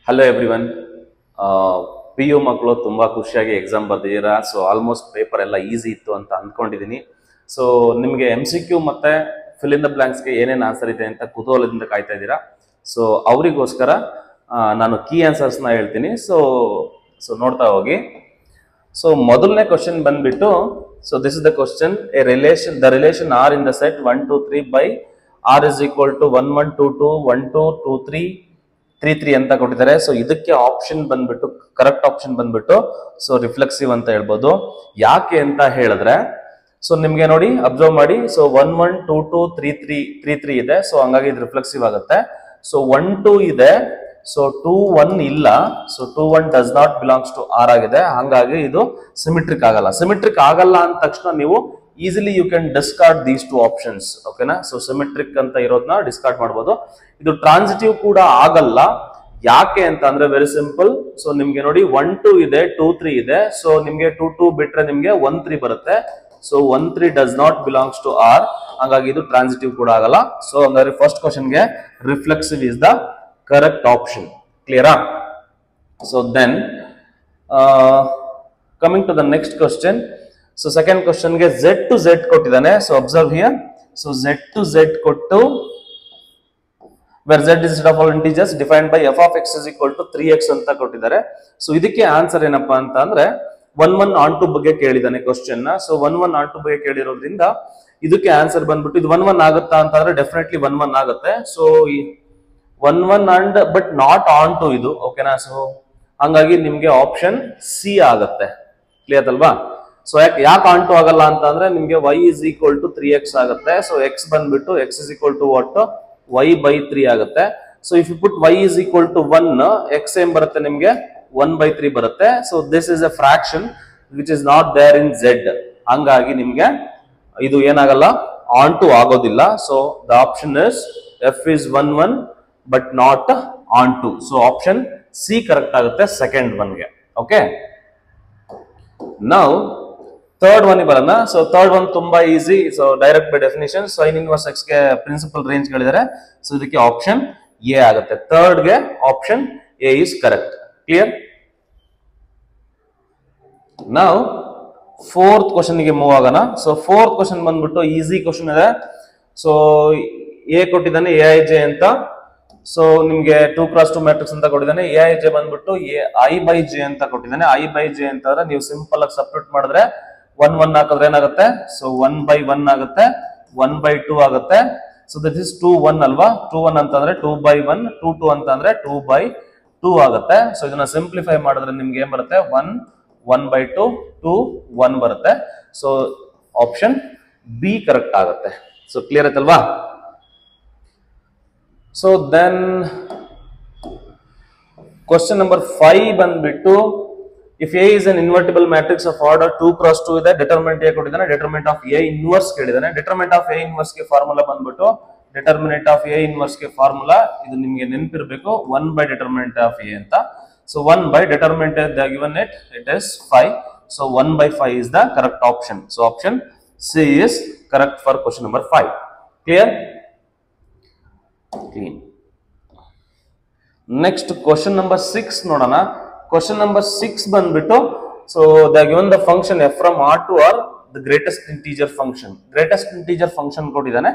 Hello everyone. P U ಮಕ್ಕಳು ತುಂಬ ಖುಷಿಯಾಗಿ ಎಕ್ಸಾಮ್ ಬರ್ದಿದ್ದೀರಾ. ಸೊ ಆಲ್ಮೋಸ್ಟ್ ಪೇಪರ್ ಎಲ್ಲ ಈಸಿ ಇತ್ತು ಅಂತ ಅಂದ್ಕೊಂಡಿದ್ದೀನಿ. ಸೊ ನಿಮಗೆ MCQ ಮತ್ತು ಫಿಲ್ ಇನ್ ದ ಬ್ಲಾಂಕ್ಸ್ಗೆ ಏನೇನು ಆನ್ಸರ್ ಇದೆ ಅಂತ ಕುತೂಹಲದಿಂದ ಕಾಯ್ತಾ ಇದ್ದೀರಾ. ಸೊ ಅವರಿಗೋಸ್ಕರ ನಾನು ಕೀ ಆನ್ಸರ್ಸ್ನ ಹೇಳ್ತೀನಿ. ಸೊ ನೋಡ್ತಾ ಹೋಗಿ. ಸೊ ಮೊದಲನೇ ಕ್ವಶನ್ ಬಂದ್ಬಿಟ್ಟು, so this is the question. The relation R in the set 1 2 3 by R is equal to 1 1 2 2 1 2 2 3 3 3 ಅಂತ ಕೊಟ್ಟಿದ್ದಾರೆ. ಸೊ ಇದಕ್ಕೆ ಆಪ್ಷನ್ ಬಂದ್ಬಿಟ್ಟು, ಕರೆಕ್ಟ್ ಆಪ್ಷನ್ ಬಂದ್ಬಿಟ್ಟು ಸೊ ರಿಫ್ಲೆಕ್ಸಿವ್ ಅಂತ ಹೇಳ್ಬೋದು. ಯಾಕೆ ಅಂತ ಹೇಳಿದ್ರೆ, ಸೊ ನಿಮ್ಗೆ ನೋಡಿ ಅಬ್ಸರ್ವ್ ಮಾಡಿ. ಸೊ 1 1 2 2 3 3 3 3 ಇದೆ. ಸೊ ಹಂಗಾಗಿ ಇದು ರಿಫ್ಲೆಕ್ಸಿವ್ ಆಗುತ್ತೆ. ಸೊ 1 2 ಇದೆ. ಸೊ 2 1 ಇಲ್ಲ. So 2 1 does not belongs to R ಆಗಿದೆ. ಹಂಗಾಗಿ ಇದು ಸಿಮಿಟ್ರಿಕ್ ಆಗಲ್ಲ. ಸಿಮಿಟ್ರಿಕ್ ಆಗಲ್ಲ ಅಂದ ತಕ್ಷಣ ನೀವು easily you can discard these two options. ಓಕೆನಾ? ಸೊ ಸಿಮಿಟ್ರಿಕ್ ಅಂತ ಇರೋದನ್ನ ಡಿಸ್ಕಾರ್ಡ್ ಮಾಡ್ಬೋದು. ಇದು ಟ್ರಾನ್ಸಿಟಿವ್ ಕೂಡ ಆಗಲ್ಲ. ಯಾಕೆ ಅಂತ ಅಂದ್ರೆ ವೆರಿ ಸಿಂಪಲ್. ಸೊ ನಿಮ್ಗೆ ನೋಡಿ 1 2 ಇದೆ, 2 3 ಇದೆ. ಸೊ ನಿಮ್ಗೆ 2 2 ಬಿಟ್ರೆ ನಿಮ್ಗೆ 1 3 ಬರುತ್ತೆ. So 1 3 does not belongs to R. ಹಾಗಾಗಿ ಇದು ಟ್ರಾನ್ಸಿಟಿವ್ ಕೂಡ ಆಗಲ್ಲ. ಸೊ ಹಂಗಾದ್ರೆ ಫಸ್ಟ್ ಕ್ವಶನ್ಗೆ reflexive is the correct option. ಕ್ಲಿಯರಾ? So then coming to the next question. So second ಕ್ವಶನ್ಗೆ Z to Z ಕೊಟ್ಟಿದ್ದಾನೆ. So observe here. So Z to Z ಕೊಟ್ಟು where Z is set of all integers defined by f of x is equal to 3x ಅಂತ ಕೊಟ್ಟಿದ್ದಾರೆ. So ಇದಕ್ಕೆ answer ಏನಪ್ಪಾ ಅಂತ ಅಂದ್ರೆ 1 1 on 2 ಬಗ್ಗೆ ಕೇಳಿದಾನೆ ಕ್ವಶನ್ ನ. ಸೊ 1 1 on 2 ಬಗ್ಗೆ ಕೇಳಿರೋದ್ರಿಂದ ಇದಕ್ಕೆ ಆನ್ಸರ್ ಬಂದ್ಬಿಟ್ಟು ಇದು 1 1 ಆಗುತ್ತಾ ಅಂತ ಅಂದ್ರೆ ಡೆಫಿನೆಟ್ಲಿ 1 1 ಆಗುತ್ತೆ. So 1 1 and but not onto ಇದು. ಓಕೆನಾ? ಸೊ ಹಂಗಾಗಿ ನಿಮ್ಗೆ ಆಪ್ಷನ್ ಸಿ ಆಗುತ್ತೆ. ಕ್ಲಿಯರ್ ಅಲ್ವಾ? ಸೊ ಯಾಕೆ ಆನ್ ಟು ಆಗಲ್ಲ ಅಂತ ಅಂದ್ರೆ ನಿಮ್ಗೆ y is equal to 3x ಆಗುತ್ತೆ. ಸೊ x ಬಂದ್ಬಿಟ್ಟು x is equal to what? y by 3 ಆಗುತ್ತೆ. So if you put y is equal to 1, x ಏನ್ ಬರುತ್ತೆ ನಿಮ್ಗೆ 1 by 3 ಬರುತ್ತೆ. So this is a fraction which is not there in z. ಹಂಗಾಗಿ ನಿಮ್ಗೆ ಇದು ಏನಾಗಲ್ಲ, ಆನ್ ಟು ಆಗೋದಿಲ್ಲ. So the option is f is 1 1 but not onto. So option C correct ಆಗುತ್ತೆ ಸೆಕೆಂಡ್ ಒನ್ಗೆ. ಓಕೆ, ನೌ ಥರ್ಡ್ ಒನ್ ಬರೋಣ. So third one ತುಂಬಾ easy. So direct by definition sine inverse x ಗೆ principal range ಹೇಳಿದರೆ. So ಇದಕ್ಕೆ option A ಆಗುತ್ತೆ. Third ಗೆ option A is correct. Clear? Now fourth question ಗೆ ಮೂವ್ ಆಗೋಣ. ಸೊ ಫೋರ್ತ್ ಕ್ವಶನ್ ಬಂದ್ಬಿಟ್ಟು ಈಸಿ ಕ್ವಶನ್ ಇದೆ. ಸೊ ಎ ಕೊಟ್ಟಿದ್ದಾನೆ AIJ ಅಂತ. ಸೊ ನಿಮ್ಗೆ 2 x 2 ಮ್ಯಾಟ್ರಿಕ್ಸ್ ಅಂತ ಕೊಟ್ಟಿದ್ದಾನೆ. AIJ ಬಂದ್ಬಿಟ್ಟು I by J ಅಂತ ಕೊಟ್ಟಿದ್ದಾನೆ. I by J ಅಂತಂದ್ರೆ ನೀವು ಸಿಂಪಲ್ ಆಗಿ ಸಬ್ಸ್ಟಿಟ್ಯೂಟ್ ಮಾಡಿದ್ರೆ 1 1 ಹಾಕಿದ್ರೆ ಏನಾಗುತ್ತೆ? ಸೊ 1 by 1 ಆಗುತ್ತೆ, 1 by 2 ಆಗುತ್ತೆ. ಸೊ ದಿಸ್ ಇಸ್ 2 1 ಅಲ್ವಾ? 2 1 ಅಂತಂದ್ರೆ 2 by 1, 2 2 ಅಂತಂದ್ರೆ 2 by 2 ಆಗುತ್ತೆ. ಸೊ ಇದನ್ನ ಸಿಂಪ್ಲಿಫೈ ಮಾಡಿದ್ರೆ ನಿಮ್ಗೆ ಏನ್ ಬರುತ್ತೆ? 1 1 by 2 2 1 ಬರುತ್ತೆ. ಸೊ ಆಪ್ಷನ್ ಬಿ ಕರೆಕ್ಟ್ ಆಗುತ್ತೆ. ಸೊ ಕ್ಲಿಯರ್ ಆಯ್ತಲ್ವಾ? ಸೊ ದೆನ್ ಕ್ವಶನ್ ನಂಬರ್ 5 ಬಂದ್ಬಿಟ್ಟು, if A is an invertible matrix of order 2 x 2 ಇದೆ, ಡಿಟರ್ಮಿನೆಂಟ್ ಎ ಕೊಟ್ಟಿದ್ದಾನೆ, ಡಿಟರ್ಮಿನೆಂಟ್ ಆಫ್ ಎ ಇನ್ವರ್ಸ್ ಕೇಳಿದಾನೆ. ಡಿಟರ್ಮಿನೆಂಟ್ ಆಫ್ ಎ ಇನ್ವರ್ಸ್ ಗೆ ಫಾರ್ಮುಲಾ ಬಂದ್ಬಿಟ್ಟು, determinant of A inverse ಗೆ formula ಇದು ನಿಮ್ಗೆ ನೆನಪಿರ್ಬೇಕು, 1 by ಡಿಟರ್ಮಿನೆಂಟ್ ಆಫ್ ಎ ಅಂತ. So 1 by determinant given it is 5. So 1 by 5 is the correct option. So option C is correct for question number 5. Clear? Clean. Next question number 6 ನೋಡೋಣ. Question number 6 ಬಂದ್ಬಿಟ್ಟು, so they are given the function f from R to R, the greatest integer function. Greatest integer function ಕೊಟ್ಟಿದ್ದಾನೆ.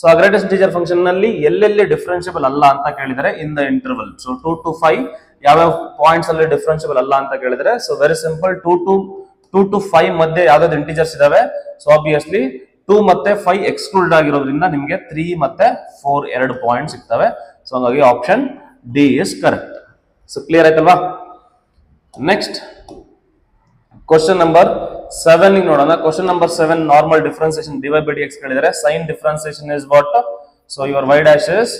So ಆ greatest integer function ನಲ್ಲಿ ಎಲ್ಲೆಲ್ಲಿ differentiable ಅಲ್ಲ ಅಂತ ಕೇಳಿದರೆ in the interval. So 2 to 5 ಯಾವ್ಯಾವ ಪಾಯಿಂಟ್ಸ್ ಅಲ್ಲಿ ಡಿಫರೆನ್ಷಿಯಬಲ್ ಅಲ್ಲ ಅಂತ ಕೇಳಿದರೆ, ಸೊ ವೆರಿ ಸಿಂಪಲ್. 2 to 5 ಮಧ್ಯೆ ಯಾವ್ದಾದ್ರು ಇಂಟಿಜರ್ಸ್ ಇದಾವೆ. ಸೊ ಆಬ್ವಿಯಸ್ಲಿ 2 ಮತ್ತೆ 5 ಎಕ್ಸ್ಕ್ಲೂಡ್ ಆಗಿರೋದ್ರಿಂದ ನಿಮಗೆ 3 ಮತ್ತೆ 4 ಎರಡು ಪಾಯಿಂಟ್ ಸಿಗ್ತವೆ. ಸೊ ಹಾಗಾಗಿ option D is correct. So clear ಆಯ್ತಲ್ವಾ? ನೆಕ್ಸ್ಟ್ ಕ್ವಶನ್ ನಂಬರ್ 7 ನೋಡೋಣ. Question number 7 normal differentiation dy by dx ಕೇಳಿದರೆ. Sine differentiation is what? So your y dash is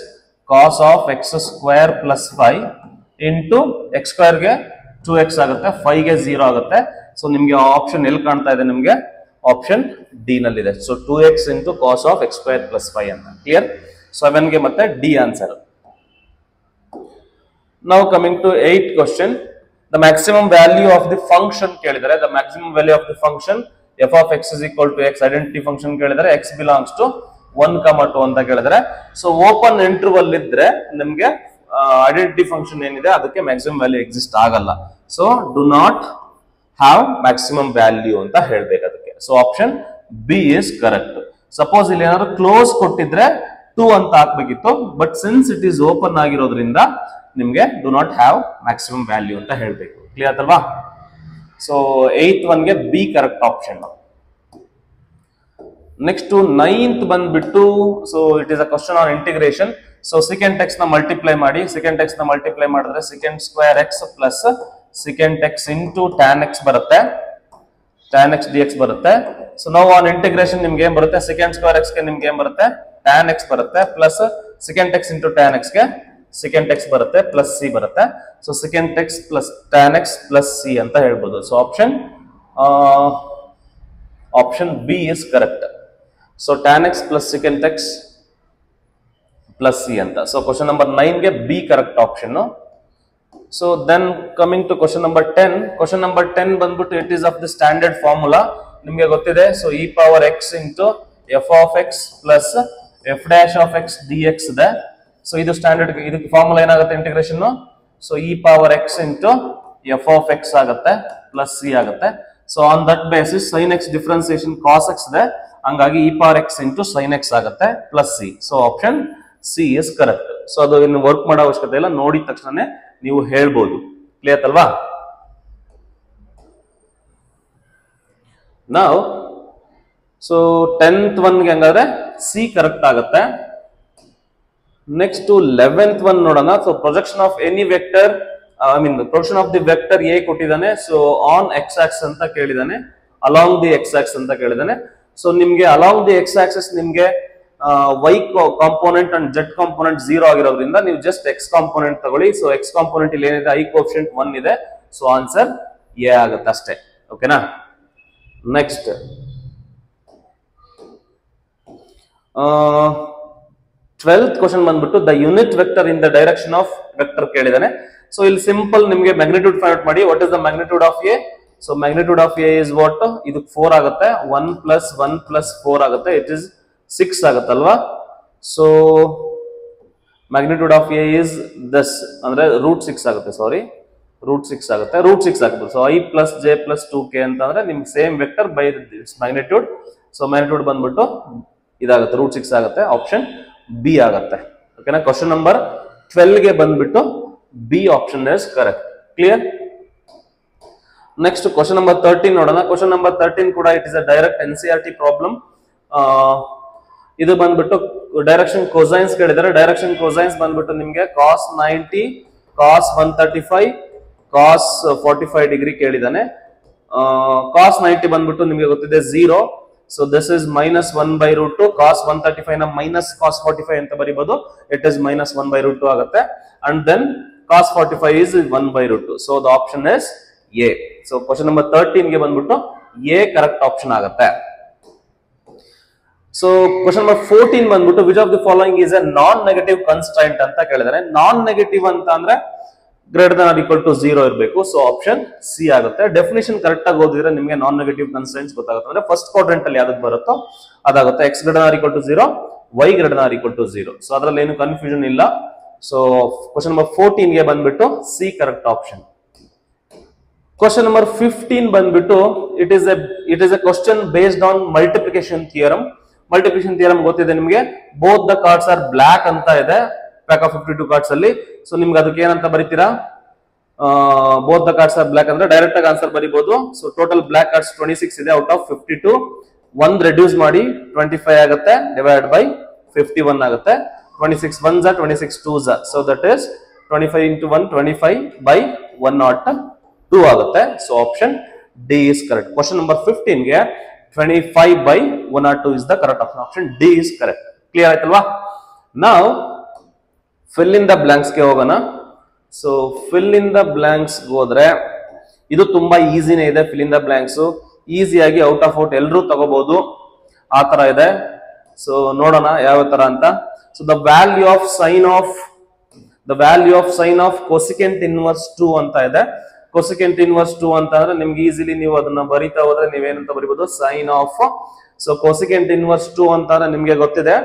cos of x square plus 5 into x square ಗೆ 2x ಆಗುತ್ತೆ, 5 ಗೆ 0 ಆಗುತ್ತೆ. So ನಿಮ್ಗೆ option ಎಲ್ಲಿ ಕಾಣ್ತಾ ಇದೆ? ನಿಮ್ಗೆ ಆಪ್ಷನ್ ಡಿ ನಲ್ಲಿ ಇದೆ. So 2x into cos of x square plus 5 ಅಂತ. ಕ್ಲಿಯರ್? 7 ಗೆ ಮತ್ತೆ D answer. Now coming to 8th question, the maximum value of the function ಕೇಳಿದರೆ. The maximum value of the function f of x is equal to x, identity function ಕೇಳಿದರೆ x belongs to 1, 2 ಅಂತ ಕೇಳಿದರೆ. So open interval ಇದ್ರೆ ನಿಮ್ಗೆ identity function ಏನಿದೆ ಅದಕ್ಕೆ maximum value exist ಆಗಲ್ಲ. So do not have maximum value ಅಂತ ಹೇಳ್ಬೇಕು ಅದಕ್ಕೆ. So option B is correct. Suppose ಇಲ್ಲಿ ಏನಾದ್ರು ಕ್ಲೋಸ್ ಕೊಟ್ಟಿದ್ರೆ 2 ಅಂತ ಹಾಕ್ಬೇಕಿತ್ತು, but since it is open ಆಗಿರೋದ್ರಿಂದ ನಿಮ್ಗೆ do not have maximum value ಅಂತ ಹೇಳ್ಬೇಕು. ಕ್ಲಿಯರ್ ಅಲ್ವಾ? ಸೊ 8th ಒನ್ಗೆ B correct option. Next 9th ಬಂದ್ಬಿಟ್ಟು so it is a question on integration. So second x ನ ಮಲ್ಟಿಪ್ಲೈ ಮಾಡಿ, ಸೆಕೆಂಡ್ ಎಕ್ಸ್ ನ ಮಲ್ಟಿಪ್ಲೈ ಮಾಡಿದ್ರೆ second square X plus second x into tan x ಬರುತ್ತೆ, tan X d X ಬರುತ್ತೆ. So ನಾವು on integration ನಿಮ್ಗೆ ಏನ್ ಬರುತ್ತೆ, ಸೆಕೆಂಡ್ ಸ್ಕ್ವೇರ್ ಎಕ್ಸ್ ಗೆ ನಿಮ್ಗೆ ಏನ್ ಬರುತ್ತೆ, ಟ್ಯಾನ್ ಎಕ್ಸ್ ಬರುತ್ತೆ, plus second x into tan x ಗೆ ಸೆಕೆಂಡ್ ಎಕ್ಸ್ ಬರುತ್ತೆ, ಪ್ಲಸ್ ಸಿ ಬರುತ್ತೆ. So second x plus tan x plus C ಅಂತ ಹೇಳ್ಬೋದು. So option B is correct. So tan x plus second x plus C ಅಂತ. So question number 9 ಗೆ B correct option. So then coming to question number 10. Question number 10 ಬಂದ್ಬಿಟ್ಟು it is of the standard formula, ನಿಮ್ಗೆ ಗೊತ್ತಿದೆ. So e power x into f of x plus f dash of x d x ಇದೆ. So ಇದು standard, ಇದಕ್ಕೆ formula ಏನಾಗುತ್ತೆ integration. So e power x into f of x ಆಗುತ್ತೆ plus C ಆಗುತ್ತೆ. So on that basis sine x differentiation cos x ಇದೆ, ಹಂಗಾಗಿ e power x into sine x ಆಗುತ್ತೆ plus C. So option C is correct. So ಅದು ಇನ್ನು work ಮಾಡೋ ಅವಶ್ಯಕತೆ ಇಲ್ಲ, ನೋಡಿದ ತಕ್ಷಣ ನೀವು ಹೇಳ್ಬೋದು. ಕ್ಲಿಯರ್ ಅಲ್ವಾ? ನಾವು ಸೊ 10th ಒನ್ಗೆ ಹಂಗಾದ್ರೆ ಸಿ ಕರೆಕ್ಟ್ ಆಗುತ್ತೆ. ನೆಕ್ಸ್ಟ್ 11th ಒನ್ ನೋಡೋಣ. So projection of any vector, projection of the vector A ಕೊಟ್ಟಿದ್ದಾನೆ. ಸೊ ಆನ್ ಎಕ್ಸ್ ಆಕ್ಸ್ ಅಂತ ಕೇಳಿದಾನೆ, ಅಲಾಂಗ್ ದಿ ಎಕ್ಸ್ ಆಕ್ಸ್ ಅಂತ ಕೇಳಿದಾನೆ. ಸೊ ನಿಮ್ಗೆ ಅಲಾಂಗ್ ದಿ ಎಕ್ಸ್ ಆಕ್ಸಿಸ್ ನಿಮ್ಗೆ y component and Z component 0 ಆಗಿರೋದ್ರಿಂದ ನೀವು ಜಸ್ಟ್ ಎಕ್ಸ್ ಕಾಂಪೋನೆಂಟ್ ತಗೊಳ್ಳಿ. ಸೊ ಎಕ್ಸ್ ಕಾಂಪೋನೆಂಟ್ ಇಲ್ಲಿ ಏನಿದೆ, ಐ ಕೋಎಫಿಷಿಯಂಟ್ 1 ಇದೆ. ಸೊ ಆನ್ಸರ್ ಎ ಆಗುತ್ತೆ ಅಷ್ಟೇ. ಓಕೆನಾ? ನೆಕ್ಸ್ಟ್ 12th ಕ್ವಶನ್ ಬಂದ್ಬಿಟ್ಟು the unit vector in the direction of vector ಕೇಳಿದಾನೆ. ಸೊ ಇಲ್ಲಿ ಸಿಂಪಲ್ ನಿಮ್ಗೆ ಮ್ಯಾಗ್ನಿಟ್ಯೂಡ್ ಫೈಂಡ್ ಔಟ್ ಮಾಡಿ. What is the magnitude of A? So magnitude of A is what? ಇದು 4 ಆಗುತ್ತೆ. 1 + 1 + 4 ಆಗುತ್ತೆ. ಇಟ್ ಇಸ್ 6 ಆಗುತ್ತಲ್ವಾ? So magnitude of A is thus ಅಂದ್ರೆ √6 ಆಗುತ್ತೆ. ಸಾರಿ, √6 ಆಗುತ್ತೆ. √6 ಆಗುತ್ತೆ. ಸೊ i + j + 2k ಅಂತಂದ್ರೆ ನಿಮ್ಗೆ same vector by it's magnitude. So magnitude ಬಂದ್ಬಿಟ್ಟು ಇದಾಗುತ್ತೆ, √6 ಆಗುತ್ತೆ. ಆಪ್ಷನ್ ಬಿ ಆಗುತ್ತೆ. ಓಕೆನಾ? ಕ್ವಶನ್ ನಂಬರ್ 12 ಗೆ ಬಂದ್ಬಿಟ್ಟು B option is correct. Clear? Next question number 13 ನೋಡೋಣ. ಕ್ವಶನ್ ನಂಬರ್ 13 ಕೂಡ it is a direct NCERT problem. ಇದು ಬಂದ್ಬಿಟ್ಟು ಡೈರೆಕ್ಷನ್ ಕೊಸೈನ್ಸ್ ಕೇಳಿದ್ದಾರೆ. ಡೈರೆಕ್ಷನ್ ಕೊಸೈನ್ಸ್ ಬಂದ್ಬಿಟ್ಟು ನಿಮ್ಗೆ cos 90, cos 135, cos 45 ಡಿಗ್ರಿ ಕೇಳಿದಾನೆ. cos 90 ಬಂದ್ಬಿಟ್ಟು ನಿಮ್ಗೆ ಗೊತ್ತಿದೆ 0. So this is -1/√2. cos 135 ನ ಮೈನಸ್ cos 45 ಅಂತ ಬರೀಬಹುದು. ಇಟ್ ಇಸ್ -1/√2 ಆಗುತ್ತೆ. And then cos 45 is 1/√2. So the option is A. So question number 13 ಗೆ ಬಂದ್ಬಿಟ್ಟು ಎ ಕರೆಕ್ಟ್ ಆಪ್ಷನ್ ಆಗುತ್ತೆ. ಸೊ ಕ್ವಶನ್ ನಂಬರ್ 14 ಬಂದ್ಬಿಟ್ಟು which of the following is a non negative constraint ಅಂತ ಕೇಳಿದಾರೆ. Non negative ಅಂತ ಅಂದ್ರೆ >= 0 ಇರಬೇಕು. ಸೊ ಆಪ್ಷನ್ ಸಿ ಆಗುತ್ತೆ. ಡೆಫಿನೇಷನ್ ಕರೆಕ್ಟ್ ಆಗಿ ಓದಿದ್ರೆ ನಿಮಗೆ ನಾನ್ ನೆಗೆಟಿವ್ ಕನ್ಸ್ಟ್ರೈಂಟ್ಸ್ ಗೊತ್ತಾಗುತ್ತೆ. ಅಂದ್ರೆ ಫಸ್ಟ್ ಕ್ವಾಡ್ರೆಂಟ್ ಅಲ್ಲಿ ಯಾವ್ದು ಬರುತ್ತೋ ಅದಾಗುತ್ತೆ. x > 0, y > 0. ಸೊ ಅದ್ರಲ್ಲಿ ಏನು ಕನ್ಫ್ಯೂಷನ್ ಇಲ್ಲ. ಸೊ ಕ್ವಶನ್ ನಂಬರ್ 14 ಗೆ ಬಂದ್ಬಿಟ್ಟು C correct option. Question number 15 ಬಂದ್ಬಿಟ್ಟು it is a question based on multiplication theorem. Multiplication theorem ಗೊತ್ತಿದೆ ನಿಮಗೆ. Both the cards are black ಅಂತ ಇದೆ ಪ್ಯಾಕ್ ಆಫ್ 52 ಕಾರ್ಡ್ಸ್ ಅಲ್ಲಿ. ಸೊ ನಿಮ್ಗೆ ಅದಕ್ಕೆ ಏನಂತ ಬರೀತೀರಾ? Both the cards are black ಅಂದ್ರೆ ಡೈರೆಕ್ಟ್ ಆಗಿ ಆನ್ಸರ್ ಬರೀಬಹುದು. ಸೊ ಟೋಟಲ್ ಬ್ಲಾಕ್ ಕಾರ್ಡ್ಸ್ 26 ಇದೆ ಔಟ್ ಆಫ್ 52. 1 ರೆಡ್ಯೂಸ್ ಮಾಡಿ 25 ಆಗುತ್ತೆ, ಡಿವೈಡ್ ಬೈ 51 ಆಗುತ್ತೆ. 26 1s are 26 2s are. So that is 25 into 1 25 by 102 ಆಗುತ್ತೆ. So option D is correct. Question number 15 ಗೆ 25 by 102 is the correct option. Option D is correct. Clear ಆಯ್ತಲ್ವಾ? Now fill in the blanks ಗೆ ಹೋಗೋಣ. So fill in the blanks ಹೋದ್ರೆ ಇದು ತುಂಬಾ ಈಸಿನೇ ಇದೆ. fill in the blanks ಈಸಿಯಾಗಿ out of out ಎಲ್ಲರೂ ತಗೋಬಹುದು, ಆ ತರ ಇದೆ. ಸೊ ನೋಡೋಣ ಯಾವ ತರ ಅಂತ. So the value of sine of cosecant inverse 2 ಅಂತ ಇದೆ. cosecant inverse 2 ಅಂತ ಅಂದ್ರೆ ನಿಮ್ಗೆ ಈಸಿಲಿ ನೀವು ಅದನ್ನ ಬರೀತಾ ಹೋದ್ರೆ ನೀವೇನಂತ ಬರೀಬಹುದು? sin of. So cosecant inverse 2 ಅಂತ ಅಂದ್ರೆ ನಿಮ್ಗೆ ಗೊತ್ತಿದೆ,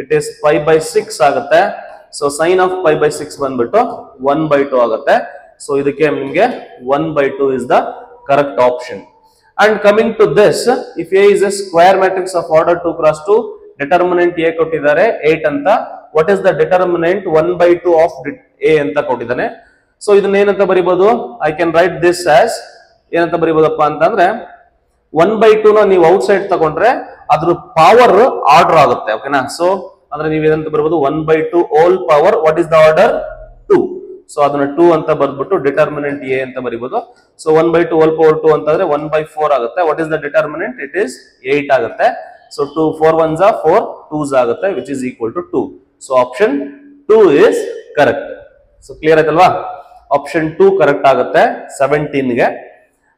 ಇಟ್ ಇಸ್ 5/6 ಆಗುತ್ತೆ. So sine of pi by 6 ಬಂದ್ಬಿಟ್ಟು 1/2 ಆಗುತ್ತೆ. ಸೊ ಇದಕ್ಕೆ ನಿಮ್ಗೆ 1/2 is the correct option. And coming to this, if A is a square matrix of order 2 cross 2, determinant A ಕೊಟ್ಟಿದ್ದಾರೆ 8 ಅಂತ. What is the determinant 1/2 of A ಅಂತ ಕೊಟ್ಟಿದ್ದಾನೆ. So ಇದನ್ನ ಏನಂತ ಬರೀಬಹುದು? I can write this as ಏನಂತ ಬರೀಬಹುದಪ್ಪ ಅಂತಂದ್ರೆ 1/2 ನ ನೀವು ಔಟ್ ಸೈಡ್ ತಗೊಂಡ್ರೆ ಅದ್ರ ಪವರ್ ಆರ್ಡರ್ ಆಗುತ್ತೆ. ಓಕೆನಾ? ಸೊ ಅಂದ್ರೆ ನೀವು ಏನಂತ ಬರಬಹುದು 1/2 whole power what is the order 2. So ಅದನ್ನ 2 ಅಂತ ಬರ್ದ್ಬಿಟ್ಟು ಡಿಟರ್ಮಿನೆಂಟ್ ಎ ಅಂತ ಬರೀಬಹುದು. ಸೊ 1/2 ಹೋಲ್ ಪವರ್ 2 ಅಂತಂದ್ರೆ 1/4 ಆಗುತ್ತೆ. What is the determinant? It is 8 ಆಗುತ್ತೆ. ಸೊ 2 4 1s are 4 2s ಆಗುತ್ತೆ which is equal to 2. So option 2 is correct. So clear ಆಯ್ತಲ್ವಾ? Option 2 correct ಆಗುತ್ತೆ 17 ಗೆ.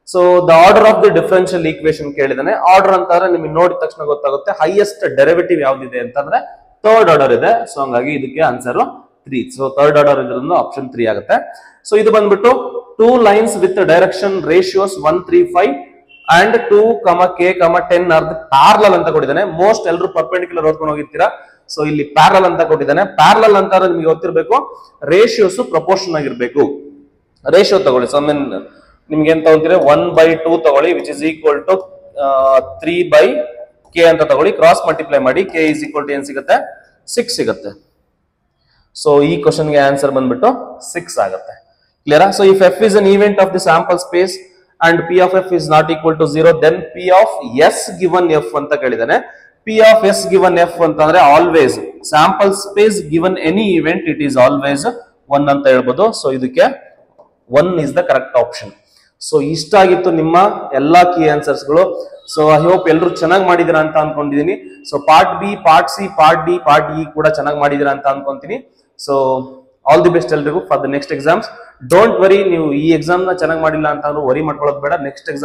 So the order of the differential equation ಕೇಳಿದಾನೆ. Order ಅಂತಂದ್ರೆ ನಿಮಗೆ ನೋಡಿದ ತಕ್ಷಣ ಗೊತ್ತಾಗುತ್ತೆ ಹೈಯೆಸ್ಟ್ ಡೆರಿವೇಟಿವ್ ಯಾವ್ದಿದೆ ಅಂತಂದ್ರೆ ಥರ್ಡ್ ಆರ್ಡರ್ ಇದೆ. ಸೊ ಹಂಗಾಗಿ ಇದಕ್ಕೆ ಆನ್ಸರ್ 3. ಸೊ ಥರ್ಡ್ ಆರ್ಡರ್ ಇದ್ರಿಂದ ಆಪ್ಷನ್ 3 ಆಗುತ್ತೆ. ಸೊ ಇದು ಬಂದ್ಬಿಟ್ಟು 2 lines with direction ratios 1 3 5 and 2, k, 10 are parallel ಅಂತ ಕೊಟ್ಟಿದ್ದಾನೆ. ಮೋಸ್ಟ್ ಎಲ್ಲರೂ ಪರ್ಪೆಂಡಿಕ್ಯುಲರ್ ಓದ್ಕೊಂಡು ಹೋಗಿರ್ತೀರಾ. ಸೊ ಇಲ್ಲಿ ಪ್ಯಾರಲಲ್ ಅಂತ ಕೊಟ್ಟಿದ್ದಾನೆ. ಪ್ಯಾರಲಲ್ ಅಂತಂದ್ರೆ ನಿಮಗೆ ಗೊತ್ತಿರಬೇಕು ರೇಷಿಯೋಸ್ ಪ್ರಪೋರ್ಷನ್ ಆಗಿರ್ಬೇಕು. ರೇಷಿಯೋ ತಗೊಳ್ಳಿ. ಸೊ ನಿಮ್ಗೆ ಏನ್ ತಗೊಂತೀರಿ 1/2 ತಗೊಳ್ಳಿ which is equal to 3/k ಅಂತ ತಗೊಳ್ಳಿ. ಕ್ರಾಸ್ ಮಲ್ಟಿಪ್ಲೈ ಮಾಡಿ k ಇಸ್ ಈಕ್ವಲ್ ಟು ಏನ್ ಸಿಗುತ್ತೆ? 6 ಸಿಗುತ್ತೆ. ಸೊ ಈ ಕ್ವಶನ್ ಗೆ ಆನ್ಸರ್ ಬಂದ್ಬಿಟ್ಟು 6 ಆಗುತ್ತೆ. Clear? So if f is an event of the sample space and p of f is not equal to 0, then p of s given f ಅಂತ ಕೇಳಿದಾನೆ. p of s given f ಅಂತಂದ್ರೆ always sample space given any event it is always 1 ಅಂತ ಹೇಳ್ಬೋದು. So ಇದಕ್ಕೆ 1 is the correct option. So ಇಷ್ಟ ಆಗಿತ್ತು ನಿಮ್ಮ ಎಲ್ಲಾ key answers ಗಳು. ಸೊ ಐ ಹೋಪ್ ಎಲ್ಲರೂ ಚೆನ್ನಾಗಿ ಮಾಡಿದಿರಾ ಅಂತ ಅನ್ಕೊಂಡಿದೀನಿ. So part B, part C, part D, part E ಕೂಡ ಚೆನ್ನಾಗಿ ಮಾಡಿದಿರಾ ಅಂತ ಅನ್ಕೊಂತೀನಿ. ಸೊ ಆಲ್ ದಿ ಬೆಸ್ಟ್ ಎಲ್ರಿಗೂ for the next exams. Don't worry, ನೀವು ಈ ಎಕ್ಸಾಮ್ ನ ಚೆನ್ನಾಗಿ ಮಾಡಿಲ್ಲ ಅಂತ ವರಿ ಮಾಡ್ಕೊಳ್ಳೋದು ಬೇಡ. Next exam